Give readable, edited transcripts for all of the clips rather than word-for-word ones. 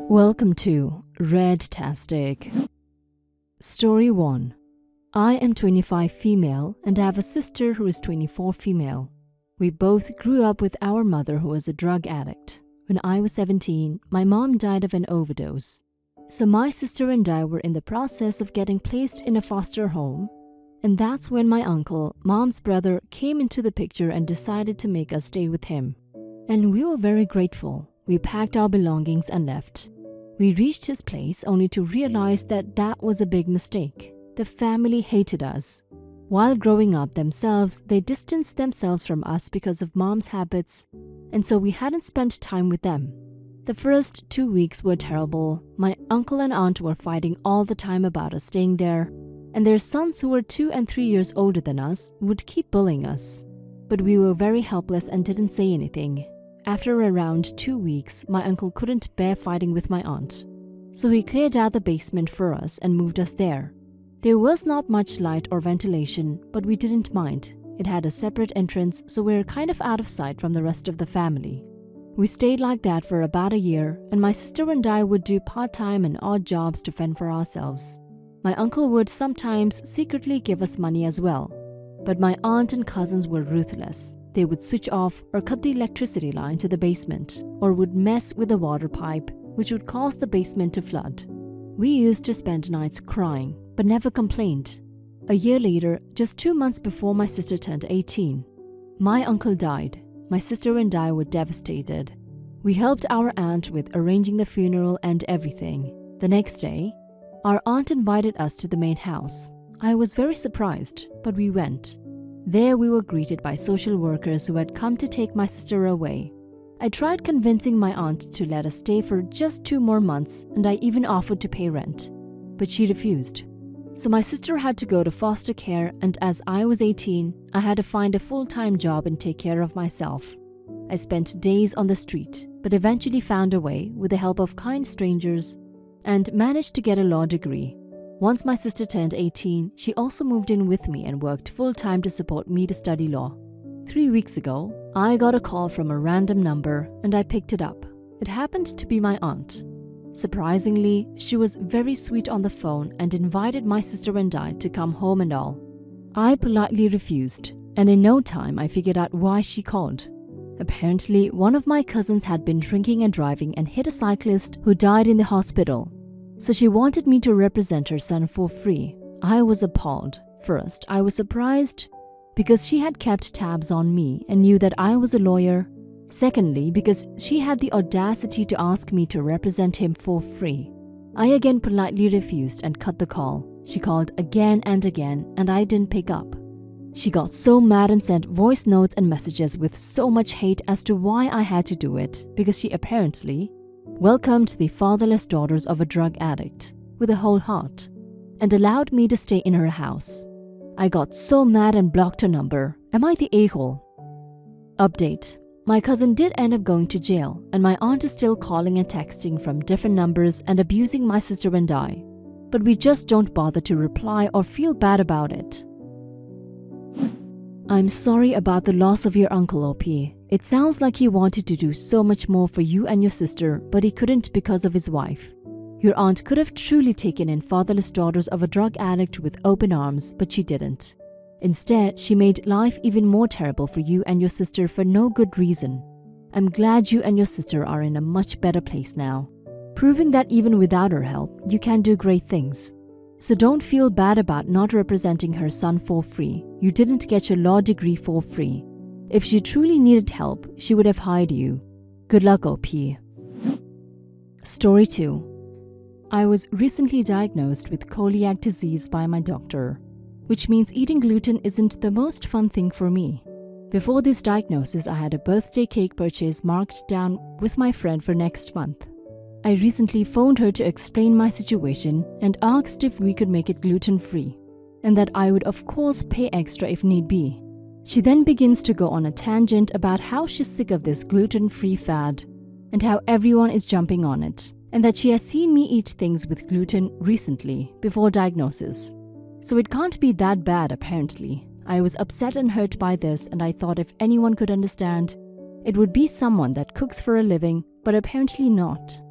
Welcome to Redtastic. Story 1. I am 25 female and have a sister who is 24 female. We both grew up with our mother who was a drug addict. When I was 17, my mom died of an overdose. So my sister and I were in the process of getting placed in a foster home. And that's when my uncle, mom's brother, came into the picture and decided to make us stay with him. And we were very grateful. We packed our belongings and left. We reached his place only to realize that that was a big mistake. The family hated us. While growing up themselves, they distanced themselves from us because of mom's habits, and so we hadn't spent time with them. The first 2 weeks were terrible. My uncle and aunt were fighting all the time about us staying there, and their sons, who were 2 and 3 years older than us, would keep bullying us. But we were very helpless and didn't say anything. After around 2 weeks, my uncle couldn't bear fighting with my aunt. So he cleared out the basement for us and moved us there. There was not much light or ventilation, but we didn't mind. It had a separate entrance, so we were kind of out of sight from the rest of the family. We stayed like that for about a year, and my sister and I would do part-time and odd jobs to fend for ourselves. My uncle would sometimes secretly give us money as well. But my aunt and cousins were ruthless. They would switch off or cut the electricity line to the basement, or would mess with the water pipe, which would cause the basement to flood. We used to spend nights crying, but never complained. A year later, just 2 months before my sister turned 18, my uncle died. My sister and I were devastated. We helped our aunt with arranging the funeral and everything. The next day, our aunt invited us to the main house. I was very surprised, but we went. There we were greeted by social workers who had come to take my sister away. I tried convincing my aunt to let us stay for just 2 more months, and I even offered to pay rent. But she refused. So my sister had to go to foster care, and as I was 18, I had to find a full-time job and take care of myself. I spent days on the street, but eventually found a way with the help of kind strangers and managed to get a law degree. Once my sister turned 18, she also moved in with me and worked full-time to support me to study law. 3 weeks ago, I got a call from a random number and I picked it up. It happened to be my aunt. Surprisingly, she was very sweet on the phone and invited my sister and I to come home and all. I politely refused, and in no time I figured out why she called. Apparently, one of my cousins had been drinking and driving and hit a cyclist who died in the hospital. So she wanted me to represent her son for free. I was appalled. First, I was surprised because she had kept tabs on me and knew that I was a lawyer. Secondly, because she had the audacity to ask me to represent him for free. I again politely refused and cut the call. She called again and again, and I didn't pick up. She got so mad and sent voice notes and messages with so much hate as to why I had to do it, because she apparently welcomed the fatherless daughters of a drug addict with a whole heart and allowed me to stay in her house. I got so mad and blocked her number. Am I the a-hole? Update. My cousin did end up going to jail, and my aunt is still calling and texting from different numbers and abusing my sister and I. But we just don't bother to reply or feel bad about it. I'm sorry about the loss of your uncle, OP. It sounds like he wanted to do so much more for you and your sister, but he couldn't because of his wife. Your aunt could have truly taken in fatherless daughters of a drug addict with open arms, but she didn't. Instead, she made life even more terrible for you and your sister for no good reason. I'm glad you and your sister are in a much better place now, proving that even without her help, you can do great things. So don't feel bad about not representing her son for free. You didn't get your law degree for free. If she truly needed help, she would have hired you. Good luck, OP. Story 2. I was recently diagnosed with celiac disease by my doctor, which means eating gluten isn't the most fun thing for me. Before this diagnosis, I had a birthday cake purchase marked down with my friend for next month. I recently phoned her to explain my situation and asked if we could make it gluten-free, and that I would of course pay extra if need be. She then begins to go on a tangent about how she's sick of this gluten-free fad and how everyone is jumping on it, and that she has seen me eat things with gluten recently before diagnosis. So it can't be that bad apparently. I was upset and hurt by this, and I thought if anyone could understand, it would be someone that cooks for a living, but apparently not.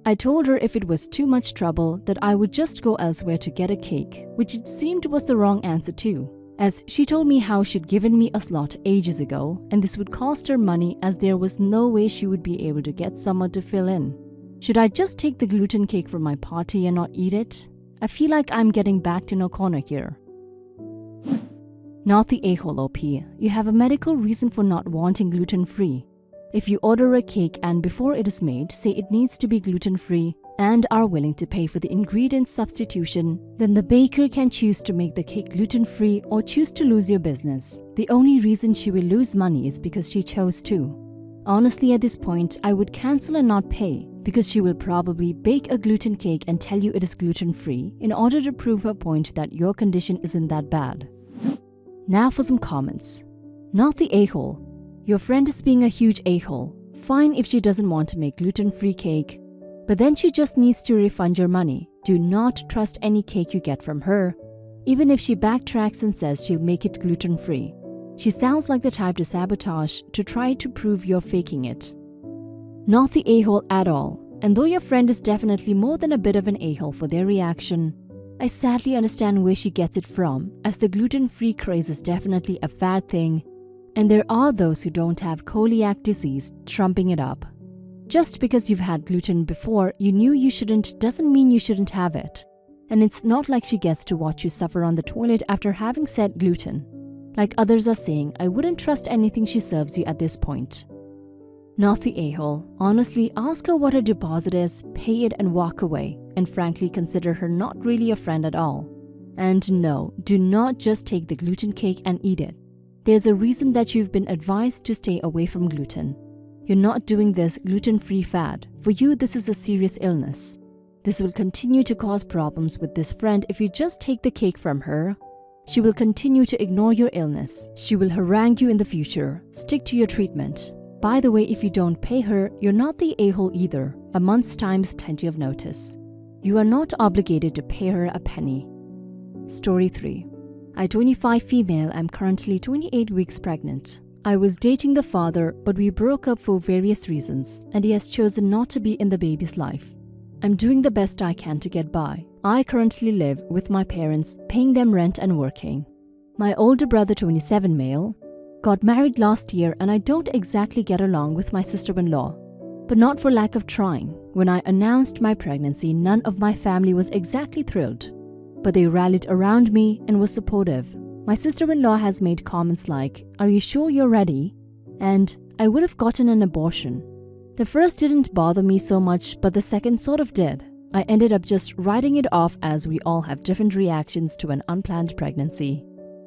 I told her if it was too much trouble that I would just go elsewhere to get a cake, which it seemed was the wrong answer too, as she told me how she'd given me a slot ages ago and this would cost her money as there was no way she would be able to get someone to fill in. Should I just take the gluten cake from my party and not eat it? I feel like I'm getting backed in a corner here. Not the a-hole OP. You have a medical reason for not wanting gluten-free. If you order a cake and before it is made, say it needs to be gluten-free and are willing to pay for the ingredient substitution, then the baker can choose to make the cake gluten-free or choose to lose your business. The only reason she will lose money is because she chose to. Honestly, at this point, I would cancel and not pay because she will probably bake a gluten cake and tell you it is gluten-free in order to prove her point that your condition isn't that bad. Now for some comments. Not the a-hole. Your friend is being a huge a-hole. Fine if she doesn't want to make gluten-free cake, but then she just needs to refund your money. Do not trust any cake you get from her, even if she backtracks and says she'll make it gluten-free. She sounds like the type to sabotage to try to prove you're faking it. Not the a-hole at all, and though your friend is definitely more than a bit of an a-hole for their reaction, I sadly understand where she gets it from, as the gluten-free craze is definitely a fad thing, and there are those who don't have celiac disease trumping it up. Just because you've had gluten before you knew you shouldn't doesn't mean you shouldn't have it. And it's not like she gets to watch you suffer on the toilet after having said gluten. Like others are saying, I wouldn't trust anything she serves you at this point. Not the a-hole. Honestly, ask her what her deposit is, pay it and walk away, and frankly consider her not really a friend at all. And no, do not just take the gluten cake and eat it. There's a reason that you've been advised to stay away from gluten. You're not doing this gluten-free fad. For you, this is a serious illness. This will continue to cause problems with this friend if you just take the cake from her. She will continue to ignore your illness. She will harangue you in the future. Stick to your treatment. By the way, if you don't pay her, you're not the a-hole either. A month's time is plenty of notice. You are not obligated to pay her a penny. Story 3. I, 25 female, am currently 28 weeks pregnant. I was dating the father, but we broke up for various reasons, and he has chosen not to be in the baby's life. I'm doing the best I can to get by. I currently live with my parents, paying them rent and working. My older brother, 27 male, got married last year, and I don't exactly get along with my sister-in-law, but not for lack of trying. When I announced my pregnancy, none of my family was exactly thrilled, but they rallied around me and were supportive. My sister-in-law has made comments like, "Are you sure you're ready?" And "I would have gotten an abortion." The first didn't bother me so much, but the second sort of did. I ended up just writing it off as we all have different reactions to an unplanned pregnancy.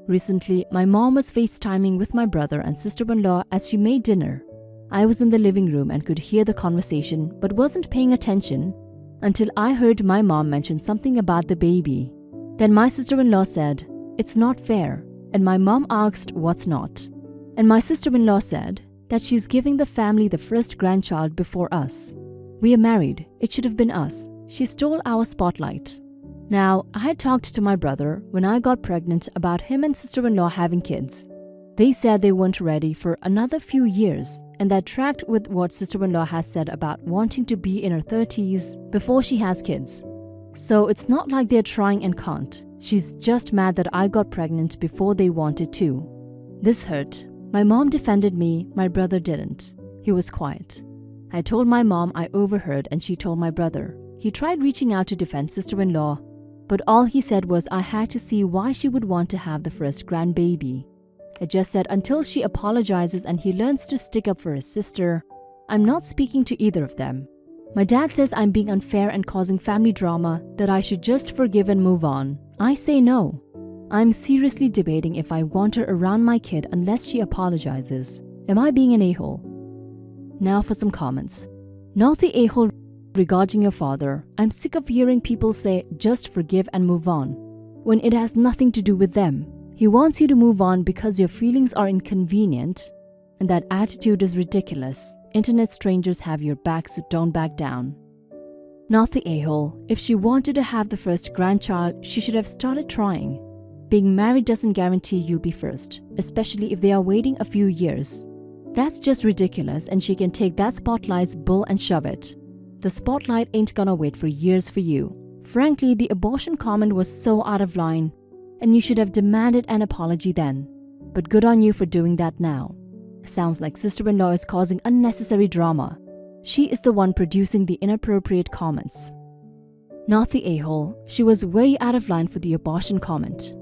Recently, my mom was FaceTiming with my brother and sister-in-law as she made dinner. I was in the living room and could hear the conversation but wasn't paying attention until I heard my mom mention something about the baby. Then my sister-in-law said, "It's not fair," and my mom asked what's not. And my sister-in-law said that she's giving the family the first grandchild before us. We are married, it should have been us. She stole our spotlight. Now, I had talked to my brother when I got pregnant about him and sister-in-law having kids. They said they weren't ready for another few years, and that tracked with what sister-in-law has said about wanting to be in her 30s before she has kids. So it's not like they're trying and can't. She's just mad that I got pregnant before they wanted to. This hurt. My mom defended me, my brother didn't. He was quiet. I told my mom I overheard and she told my brother. He tried reaching out to defend sister-in-law, but all he said was I had to see why she would want to have the first grandbaby. I just said until she apologizes and he learns to stick up for his sister, I'm not speaking to either of them. My dad says I'm being unfair and causing family drama, that I should just forgive and move on. I say no. I'm seriously debating if I want her around my kid unless she apologizes. Am I being an a-hole? Now for some comments. Not the a-hole regarding your father. I'm sick of hearing people say just forgive and move on, when it has nothing to do with them. He wants you to move on because your feelings are inconvenient, and that attitude is ridiculous. Internet strangers have your back, so don't back down. Not the a-hole. If she wanted to have the first grandchild, she should have started trying. Being married doesn't guarantee you'll be first, especially if they are waiting a few years. That's just ridiculous, and she can take that spotlight's bull and shove it. The spotlight ain't gonna wait for years for you. Frankly, the abortion comment was so out of line, and you should have demanded an apology then. But good on you for doing that now. Sounds like sister-in-law is causing unnecessary drama. She is the one producing the inappropriate comments. Not the a-hole. She was way out of line for the abortion comment.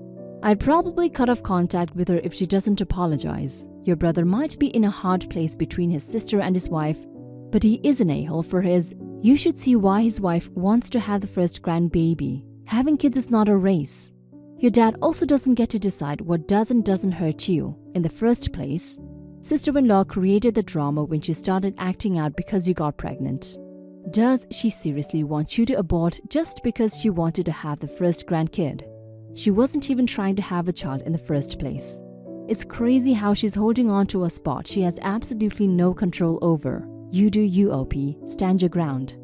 I'd probably cut off contact with her if she doesn't apologize. Your brother might be in a hard place between his sister and his wife, but he is an a-hole for his. You should see why his wife wants to have the first grandbaby. Having kids is not a race. Your dad also doesn't get to decide what does and doesn't hurt you. In the first place, sister-in-law created the drama when she started acting out because you got pregnant. Does she seriously want you to abort just because she wanted to have the first grandkid? She wasn't even trying to have a child in the first place. It's crazy how she's holding on to a spot she has absolutely no control over. You do you, OP. Stand your ground.